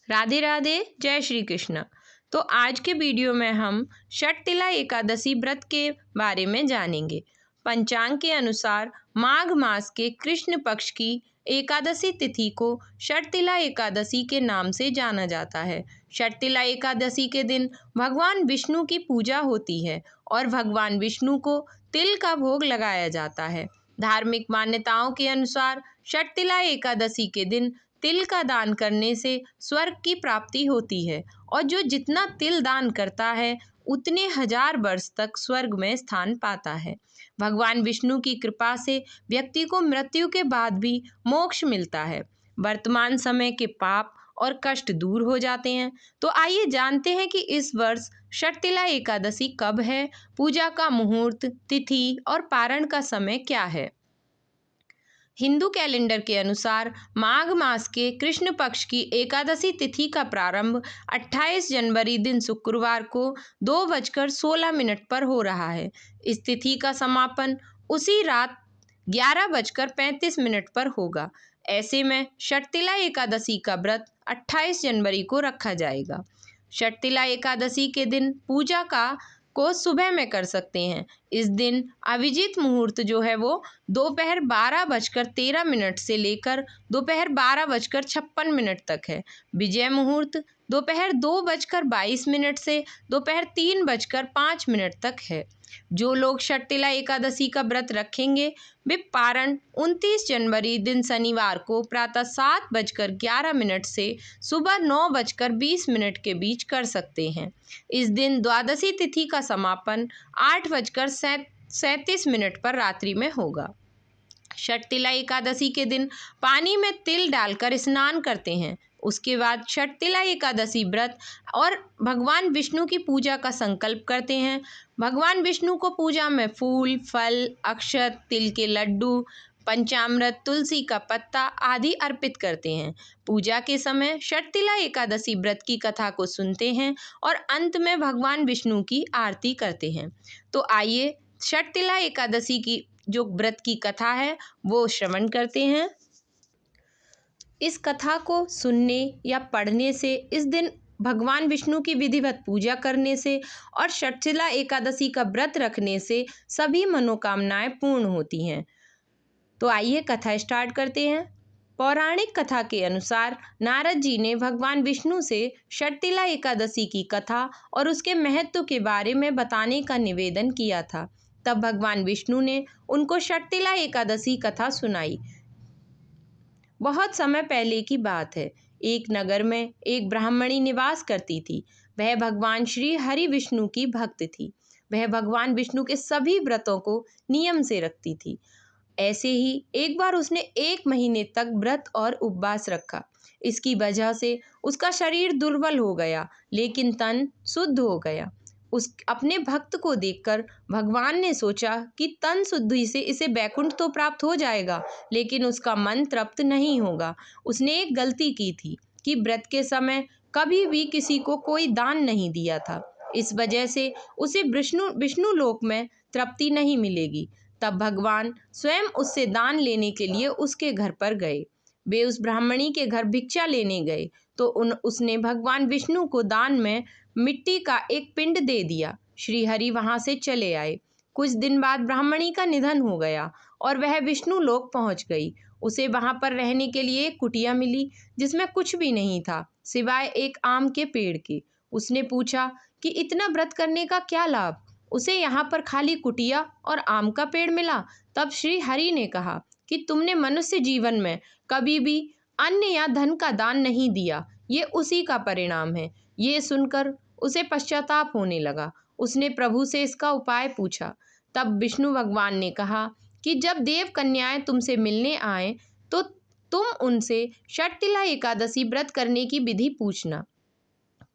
राधे राधे, जय श्री कृष्ण। तो आज के वीडियो में हम षटतिला एकादशी व्रत के बारे में जानेंगे। पंचांग के अनुसार माघ मास के कृष्ण पक्ष की एकादशी तिथि को षटतिला एकादशी के नाम से जाना जाता है। षटतिला एकादशी के दिन भगवान विष्णु की पूजा होती है और भगवान विष्णु को तिल का भोग लगाया जाता है। धार्मिक मान्यताओं के अनुसार षटतिला एकादशी के दिन तिल का दान करने से स्वर्ग की प्राप्ति होती है और जो जितना तिल दान करता है उतने 1000 वर्ष तक स्वर्ग में स्थान पाता है। भगवान विष्णु की कृपा से व्यक्ति को मृत्यु के बाद भी मोक्ष मिलता है। वर्तमान समय के पाप और कष्ट दूर हो जाते हैं। तो आइए जानते हैं कि इस वर्ष षटतिला एकादशी कब है, पूजा का मुहूर्त, तिथि और पारण का समय क्या है। हिंदू कैलेंडर के अनुसार माघ मास के कृष्ण पक्ष की एकादशी तिथि का प्रारंभ 28 जनवरी दिन शुक्रवार को 2:16 पर हो रहा है। इस तिथि का समापन उसी रात 11:35 पर होगा। ऐसे में षटतिला एकादशी का व्रत 28 जनवरी को रखा जाएगा। षटतिला एकादशी के दिन पूजा को सुबह में कर सकते हैं। इस दिन अभिजीत मुहूर्त जो है वो दोपहर 12:13 से लेकर दोपहर 12:56 तक है। विजय मुहूर्त दोपहर 2:22 से दोपहर 3:05 तक है। जो लोग षटतिला एकादशी का व्रत रखेंगे वे पारण 29 जनवरी दिन शनिवार को प्रातः 7:11 से सुबह 9:20 के बीच कर सकते हैं। इस दिन द्वादशी तिथि का समापन 8:37 पर रात्रि में होगा। षटतिला एकादशी के दिन पानी में तिल डालकर स्नान करते हैं। उसके बाद षटतिला एकादशी व्रत और भगवान विष्णु की पूजा का संकल्प करते हैं। भगवान विष्णु को पूजा में फूल, फल, अक्षत, तिल के लड्डू, पंचामृत, तुलसी का पत्ता आदि अर्पित करते हैं। पूजा के समय षटतिला एकादशी व्रत की कथा को सुनते हैं और अंत में भगवान विष्णु की आरती करते हैं। तो आइए षटतिला एकादशी की जो व्रत की कथा है वो श्रवण करते हैं। इस कथा को सुनने या पढ़ने से, इस दिन भगवान विष्णु की विधिवत पूजा करने से और षटतिला एकादशी का व्रत रखने से सभी मनोकामनाएं पूर्ण होती हैं। तो आइए कथा स्टार्ट करते हैं। पौराणिक कथा के अनुसार नारद जी ने भगवान विष्णु से षटतिला एकादशी की कथा और उसके महत्व के बारे में बताने का निवेदन किया था। तब भगवान विष्णु ने उनको षटतिला एकादशी कथा सुनाई। बहुत समय पहले की बात है। एक नगर में एक ब्राह्मणी निवास करती थी। वह भगवान श्री हरि विष्णु की भक्त थी। वह भगवान विष्णु के सभी व्रतों को नियम से रखती थी। ऐसे ही एक बार उसने 1 महीने तक व्रत और उपवास रखा। इसकी वजह से उसका शरीर दुर्बल हो गया, लेकिन तन शुद्ध हो गया। अपने भक्त को देखकर भगवान ने सोचा कि तन शुद्धि से इसे वैकुंठ तो प्राप्त हो जाएगा, लेकिन उसका मन तृप्त नहीं होगा। उसने एक गलती की थी कि व्रत के समय कभी भी किसी को कोई दान नहीं दिया था। इस वजह से उसे विष्णु लोक में तृप्ति नहीं मिलेगी। तब भगवान स्वयं उससे दान लेने के लिए उसके घर पर गए। वे उस ब्राह्मणी के घर भिक्षा लेने गए तो उसने भगवान विष्णु को दान में मिट्टी का एक पिंड दे दिया। श्री हरि वहां से चले आए। कुछ दिन बाद ब्राह्मणी का निधन हो गया और वह विष्णु लोक पहुंच गई। उसे वहां पर रहने के लिए एक कुटिया मिली जिसमें कुछ भी नहीं था सिवाय एक आम के पेड़ के। उसने पूछा कि इतना व्रत करने का क्या लाभ। उसे यहाँ पर खाली कुटिया और आम का पेड़ मिला। तब श्री हरि ने कहा कि तुमने मनुष्य जीवन में कभी भी अन्न या धन का दान नहीं दिया, ये उसी का परिणाम है। ये सुनकर उसे पश्चाताप होने लगा। उसने प्रभु से इसका उपाय पूछा। तब विष्णु भगवान ने कहा कि जब देव कन्याएं तुमसे मिलने आए तो तुम उनसे षटतिला एकादशी व्रत करने की विधि पूछना।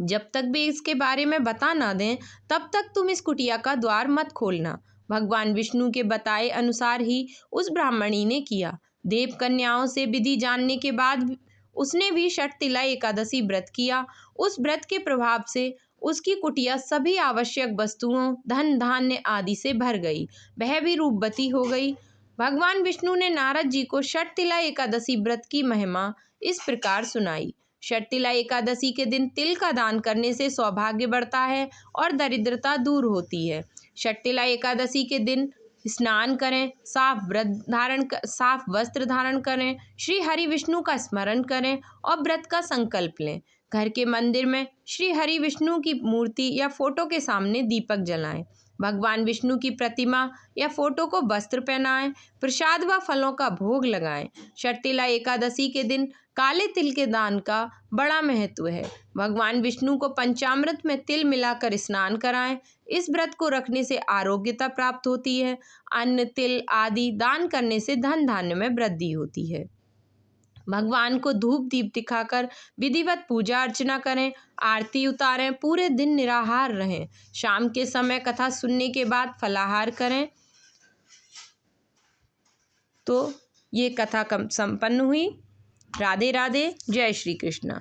जब तक वे इसके बारे में बता ना दें तब तक तुम इस कुटिया का द्वार मत खोलना। भगवान विष्णु के बताए अनुसार ही उस ब्राह्मणी ने किया। देव कन्याओं से विधि जानने के बाद उसने भी षटतिला एकादशी व्रत किया। उस व्रत के प्रभाव से उसकी कुटिया सभी आवश्यक वस्तुओं, धन धान्य आदि से भर गई। वह भी रूपवती हो गई। भगवान विष्णु ने नारद जी को षटतिला एकादशी व्रत की महिमा इस प्रकार सुनाई। षटतिला एकादशी के दिन तिल का दान करने से सौभाग्य बढ़ता है और दरिद्रता दूर होती है। षटतिला एकादशी के दिन स्नान करें, साफ वस्त्र धारण करें, श्री हरि विष्णु का स्मरण करें और व्रत का संकल्प लें। घर के मंदिर में श्री हरि विष्णु की मूर्ति या फोटो के सामने दीपक जलाएं। भगवान विष्णु की प्रतिमा या फोटो को वस्त्र पहनाएं। प्रसाद व फलों का भोग लगाएं। षटतिला एकादशी के दिन काले तिल के दान का बड़ा महत्व है। भगवान विष्णु को पंचामृत में तिल मिलाकर स्नान कराएं। इस व्रत को रखने से आरोग्यता प्राप्त होती है। अन्न, तिल आदि दान करने से धन धान्य में वृद्धि होती है। भगवान को धूप दीप दिखाकर विधिवत पूजा अर्चना करें, आरती उतारें, पूरे दिन निराहार रहें। शाम के समय कथा सुनने के बाद फलाहार करें। तो ये कथा संपन्न हुई। राधे राधे, जय श्री कृष्ण।